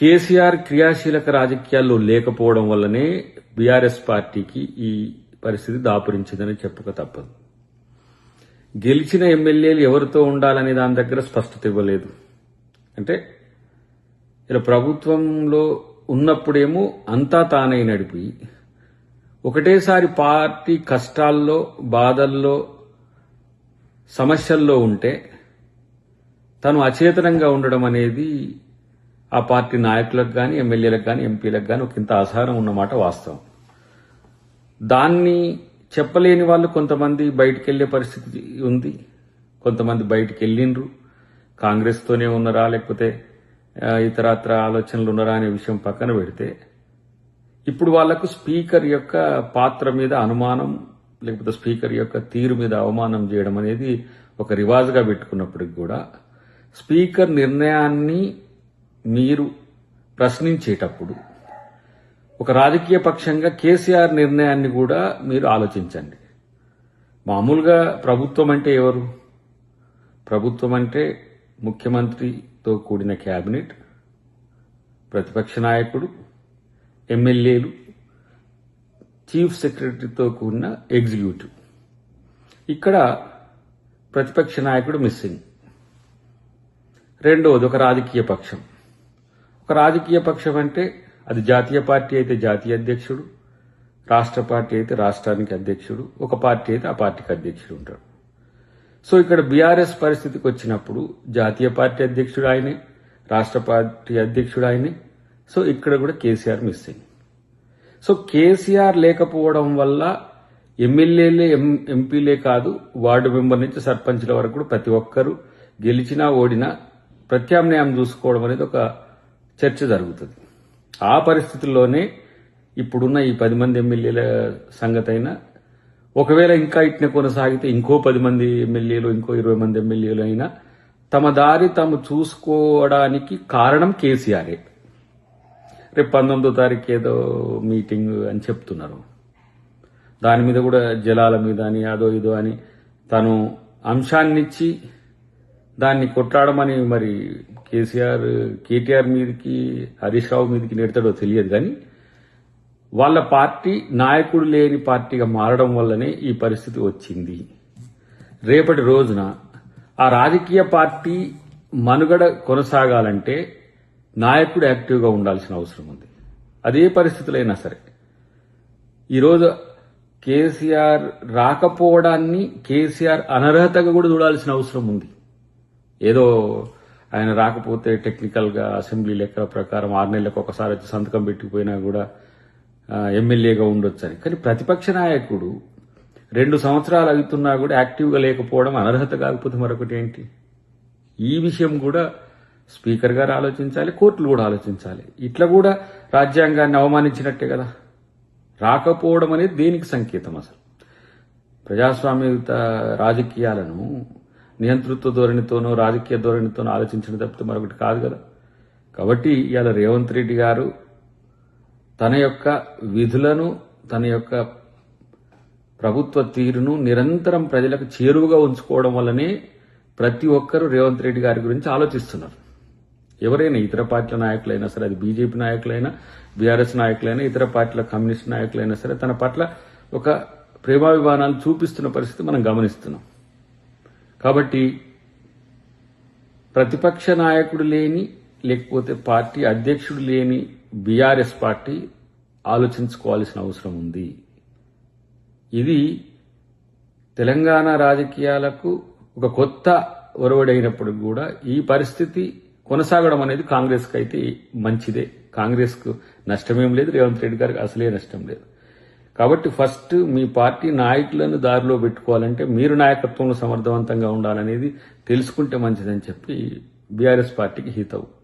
కేసీఆర్ క్రియాశీలక రాజకీయాల్లో లేకపోవడం వల్లనే బీఆర్ఎస్ పార్టీకి ఈ పరిస్థితి దాపురించిందని చెప్పక తప్పదు. గెలిచిన ఎమ్మెల్యేలు ఎవరితో ఉండాలనే దాని దగ్గర స్పష్టత ఇవ్వలేదు. అంటే ఇలా ప్రభుత్వంలో ఉన్నప్పుడేమో అంతా తానై నడిపి ఒకటేసారి పార్టీ కష్టాల్లో, బాధల్లో, సమస్యల్లో ఉంటే తను అచేతనంగా ఉండడం అనేది ఆ పార్టీ నాయకులకు కానీ, ఎమ్మెల్యేలకు కానీ, ఎంపీలకు కానీ ఒక ఇంత అసహనం ఉన్నమాట వాస్తవం. దాన్ని చెప్పలేని వాళ్ళు కొంతమంది బయటికి వెళ్లే పరిస్థితి ఉంది. కొంతమంది బయటికి వెళ్ళిండ్రు. కాంగ్రెస్తోనే ఉన్నారా లేకపోతే ఇతరత్ర ఆలోచనలు ఉన్నారా అనే విషయం పక్కన పెడితే ఇప్పుడు వాళ్లకు స్పీకర్ యొక్క పాత్ర మీద అనుమానం లేకపోతే స్పీకర్ యొక్క తీరు మీద అవమానం చేయడం అనేది ఒక రివాజ్గా పెట్టుకున్నప్పటికి కూడా స్పీకర్ నిర్ణయాన్ని మీరు ప్రశ్నించేటప్పుడు ఒక రాజకీయ పక్షంగా కేసీఆర్ నిర్ణయాన్ని కూడా మీరు ఆలోచించండి. మామూలుగా ప్రభుత్వం అంటే ఎవరు? ప్రభుత్వం అంటే ముఖ్యమంత్రితో కూడిన క్యాబినెట్, ప్రతిపక్ష నాయకుడు, ఎమ్మెల్యేలు, చీఫ్ సెక్రటరీతో కూడిన ఎగ్జిక్యూటివ్. ఇక్కడ ప్రతిపక్ష నాయకుడు మిస్సింగ్. రెండవది ఒక రాజకీయ పక్షం. ఒక రాజకీయ పక్షం అంటే అది జాతీయ పార్టీ అయితే జాతీయ అధ్యక్షుడు, రాష్ట్ర పార్టీ అయితే రాష్ట్రానికి అధ్యక్షుడు, ఒక పార్టీ అయితే ఆ పార్టీకి అధ్యక్షుడు ఉంటాడు. సో ఇక్కడ బీఆర్ఎస్ పరిస్థితికి వచ్చినప్పుడు జాతీయ పార్టీ అధ్యక్షుడు ఆయనే, రాష్ట్ర పార్టీ అధ్యక్షుడు ఆయనే. సో ఇక్కడ కూడా కేసీఆర్ మిస్సింగ్. సో కేసీఆర్ లేకపోవడం వల్ల ఎమ్మెల్యేలే ఎంపీలే కాదు, వార్డు మెంబర్ నుంచి సర్పంచ్ల వరకు కూడా ప్రతి ఒక్కరూ గెలిచినా ఓడినా ప్రత్యామ్నాయం చూసుకోవడం అనేది ఒక చర్చ జరుగుతుంది. ఆ పరిస్థితుల్లోనే ఇప్పుడున్న ఈ 10 మంది ఎమ్మెల్యేల సంగతి అయినా ఒకవేళ ఇంకా ఇట్నే కొనసాగితే ఇంకో 10 మంది ఎమ్మెల్యేలు, ఇంకో 20 మంది ఎమ్మెల్యేలు అయినా తమ దారి తాము చూసుకోవడానికి కారణం కేసీఆరే. రేపు 19వ తారీఖు ఏదో మీటింగ్ అని చెప్తున్నారు. దాని మీద కూడా జలాల మీద అని అదో ఇదో అని తను అంశాన్నిచ్చి దాన్ని కొట్టాడమని మరి కేటీఆర్ మీదకి, హరీష్ రావు మీదకి నెడతాడో తెలియదు. కానీ వాళ్ళ పార్టీ నాయకుడు లేని పార్టీగా మారడం వల్లనే ఈ పరిస్థితి వచ్చింది. రేపటి రోజున ఆ రాజకీయ పార్టీ మనుగడ కొనసాగాలంటే నాయకుడు యాక్టివ్గా ఉండాల్సిన అవసరం ఉంది. అదే పరిస్థితులైనా సరే ఈరోజు కేసీఆర్ రాకపోవడాన్ని కేసీఆర్ అనర్హతగా కూడా చూడాల్సిన అవసరం ఉంది. ఏదో ఆయన రాకపోతే టెక్నికల్గా అసెంబ్లీ లెక్కల ప్రకారం 6 నెలలకు ఒకసారి వచ్చి సంతకం పెట్టిపోయినా కూడా ఎమ్మెల్యేగా ఉండొచ్చని. కానీ ప్రతిపక్ష నాయకుడు 2 సంవత్సరాలు అవుతున్నా కూడా యాక్టివ్గా లేకపోవడం అనర్హత కాకపోతే మరొకటి ఏంటి? ఈ విషయం కూడా స్పీకర్ గారు ఆలోచించాలి, కోర్టులు కూడా ఆలోచించాలి. ఇట్లా కూడా రాజ్యాంగాన్ని అవమానించినట్టే కదా. రాకపోవడం అనేది దేనికి సంకేతం? అసలు ప్రజాస్వామ్యయుత రాజకీయాలను నియంతృత్వ ధోరణితోనో రాజకీయ ధోరణితోనో ఆలోచించడం తప్పితే మరొకటి కాదు కదా. కాబట్టి ఇవాళ రేవంత్ రెడ్డి గారు తన యొక్క విధులను, తన యొక్క ప్రభుత్వ తీరును నిరంతరం ప్రజలకు చేరువగా ఉంచుకోవడం వల్లనే ప్రతి ఒక్కరూ రేవంత్ రెడ్డి గారి గురించి ఆలోచిస్తున్నారు. ఎవరైనా ఇతర పార్టీల నాయకులైనా సరే, అది బీజేపీ నాయకులైనా, బీఆర్ఎస్ నాయకులైనా, ఇతర పార్టీల కమ్యూనిస్ట్ నాయకులైనా సరే తన పట్ల ఒక ప్రేమాభిమానాలు చూపిస్తున్న పరిస్థితి మనం గమనిస్తున్నాం. కాబట్టి ప్రతిపక్ష నాయకుడు లేని లేకపోతే పార్టీ అధ్యక్షుడు లేని బీఆర్ఎస్ పార్టీ ఆలోచించుకోవాల్సిన అవసరం ఉంది. ఇది తెలంగాణ రాజకీయాలకు ఒక కొత్త ఒరవడైనప్పుడు కూడా ఈ పరిస్థితి కొనసాగడం అనేది కాంగ్రెస్కి అయితే మంచిదే. కాంగ్రెస్కు నష్టమేం లేదు, రేవంత్ రెడ్డి గారికి అసలే నష్టం లేదు. కాబట్టి ఫస్ట్ మీ పార్టీ నాయకులను దారిలో పెట్టుకోవాలంటే మీరు నాయకత్వంలో సమర్థవంతంగా ఉండాలనేది తెలుసుకుంటే మంచిదని చెప్పి బీఆర్ఎస్ పార్టీకి హితవు.